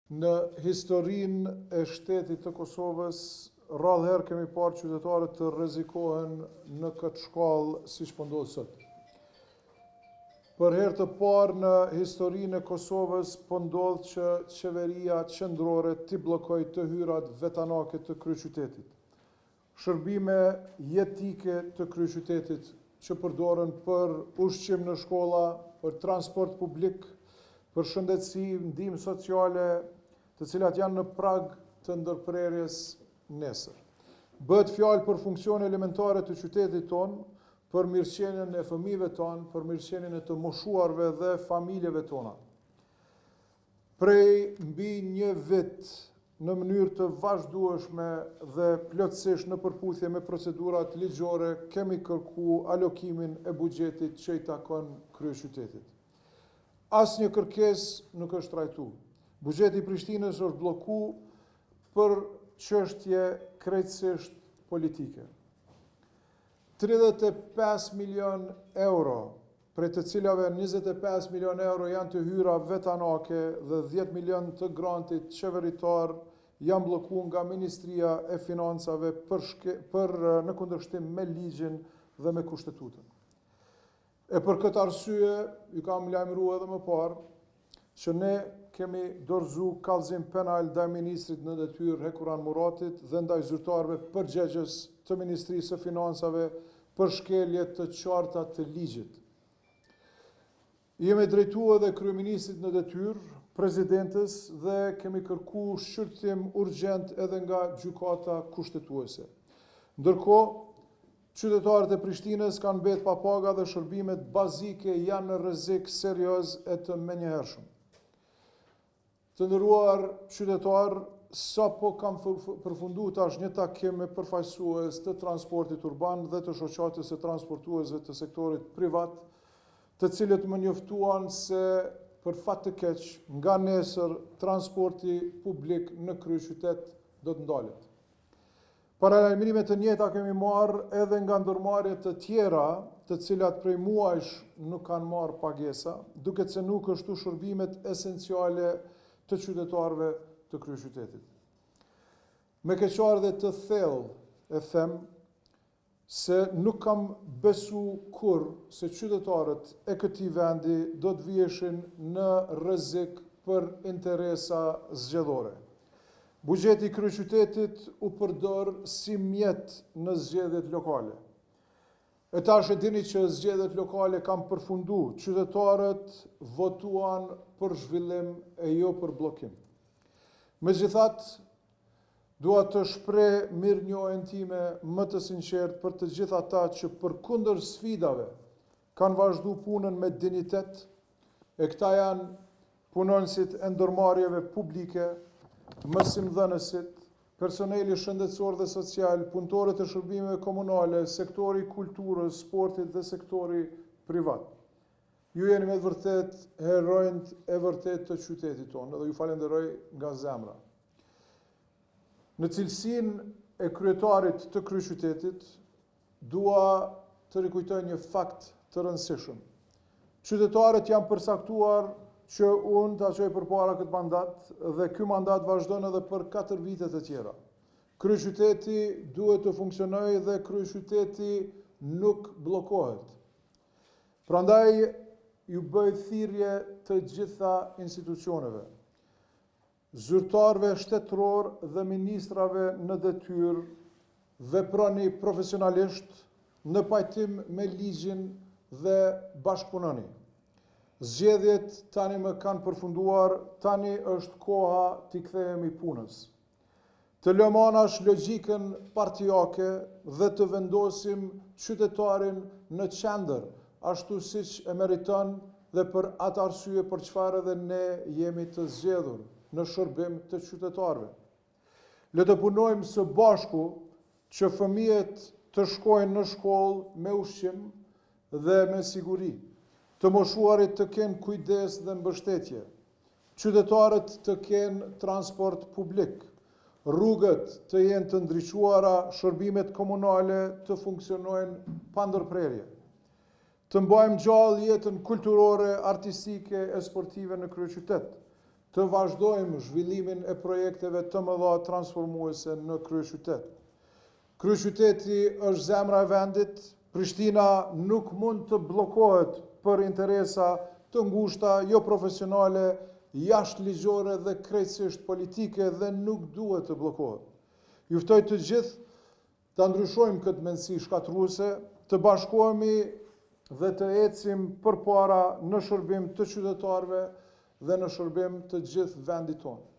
Në historinë e shtetit të Kosovës, rrallëherë kemi parë qytetarët të rrezikohen në këtë shkallë siç po ndodh sot. Për herë të parë në historinë e Kosovës po ndodh që qeveria qendrore t'i bllokojë të hyrat vetanake të kryeqytetit. Shërbime jetike të kryeqytetit që përdoren për ushqim në shkolla, për transport publik, për shëndetësi, ndihmë sociale, të cilat janë në prag të ndërprerjes nesër. Bëhet fjalë për funksione elementare të qytetit tonë, për mirëqenien e fëmijëve tonë, për mirëqenien e të moshuarve dhe familjeve tona. Prej mbi një vit, në mënyrë të vazhdueshme dhe plotësisht në përputhje me procedurat ligjore, kemi kërku alokimin e buxhetit që i takon kryeqytetit. Asnjë kërkesë nuk është trajtuar. Buxheti i Prishtinës është blloku për çështje krejtësisht politike. 35 milion euro, prej të cilave 25 milion euro janë të hyra vetanake dhe 10 milion të grantit qeveritar janë bllokuar nga Ministria e Financave në kundërshtim me ligjin dhe me kushtetutën. E për këtë arsye, ju kam lajmëruar edhe më parë që ne kemi dorëzu kallëzim penal ndaj ministrit në detyrë Hekuran Muratit dhe ndaj zyrtarëve përgjegjës të Ministrisë së Financave për shkelje të qarta të ligjit. Jemi drejtuar edhe kryeministrit në detyrë, presidentës dhe kemi kërkuar shqyrtim urgjent edhe nga gjykata kushtetuese. Ndërkohë, qytetarët e Prishtinës kanë mbetë pa paga dhe shërbimet bazike janë në rrezik serioz e të menjëhershëm. Të nderuar qytetarë, sapo kam përfunduar tash një takim me përfaqësues të transportit urban dhe të shoqatës së transportuesve të sektorit privat, të cilët më njoftuan se për fat të keq, nga nesër transporti publik në kryeqytet do të ndalet. Paralajmërime të njëjta kemi marrë edhe nga ndërmarrje të tjera, të cilat prej muajsh nuk kanë marrë pagesa, duke se nuk është shërbimet esenciale të qytetarëve të kryeqytetit. Me keqardhje të thellë e them se nuk kam besu kur se qytetarët e këtij vendi do të viheshin në rrezik për interesa zgjedhore. Buxheti i kryeqytetit u përdor si mjet në zgjedhjet lokale. E tash e dini që zgjedhjet lokale kanë përfunduar, qytetarët votuan për zhvillim e jo për bllokim. Megjithatë, dua të shpreh mirënjohjen time më të sinqertë për të gjithë ata që përkundër sfidave kanë vazhduar punën me dinjitet, e këta janë punonësit e ndërmarrjeve publike, mësimdhënësit, personeli shëndetësor dhe social, punëtorët e shërbimeve komunale, sektori kulturës, sportit dhe sektori privat. Ju jeni me vërtet heronjt e vërtet të qytetit tonë dhe ju falenderoj nga zemra. Në cilësinë e kryetarit të kryeqytetit, dua të rikujtoj një fakt të rëndësishëm. Qytetarët janë përcaktuar që unë ta çoj përpara këtë mandat dhe ky mandat vazhdon edhe për 4 vite të tjera. Kryeqyteti duhet të funksionojë dhe kryeqyteti nuk bllokohet. Prandaj ju bëj thirrje të gjitha institucioneve, zyrtarëve shtetëror dhe ministrave në detyrë, veproni profesionalisht në pajtim me ligjin dhe bashkëpunoni. Zgjedhjet tani më kanë përfunduar, tani është koha t'i kthehemi punës. Të lëmë anash logjikën partijake dhe të vendosim qytetarin në qendër, ashtu siç e meriton dhe për atë arsye për çfarë edhe ne jemi të zgjedhur në shërbim të qytetarëve. Le të punojmë së bashku që fëmijët të shkojnë në shkollë me ushqim dhe me siguri, të moshuarit të kenë kujdes dhe mbështetje, qytetarët të kenë transport publik, rrugët të jenë të ndriçuara, shërbimet komunale të funksionojnë pa ndërprerje, të mbajmë gjallë jetën kulturore, artistike e sportive në kryeqytet, të vazhdojmë zhvillimin e projekteve të mëdha transformuese në kryeqytet. Kryeqyteti është zemra e vendit, Prishtina nuk mund të bllokohet për interesa të ngushta, jo profesionale, jashtë ligjore dhe krejtësisht politike dhe nuk duhet të bllokohet. Ju ftoj të gjithë ta ndryshojmë këtë mendësi shkatruese, të bashkohemi dhe të ecim përpara në shërbim të qytetarëve dhe në shërbim të gjithë vendit tonë.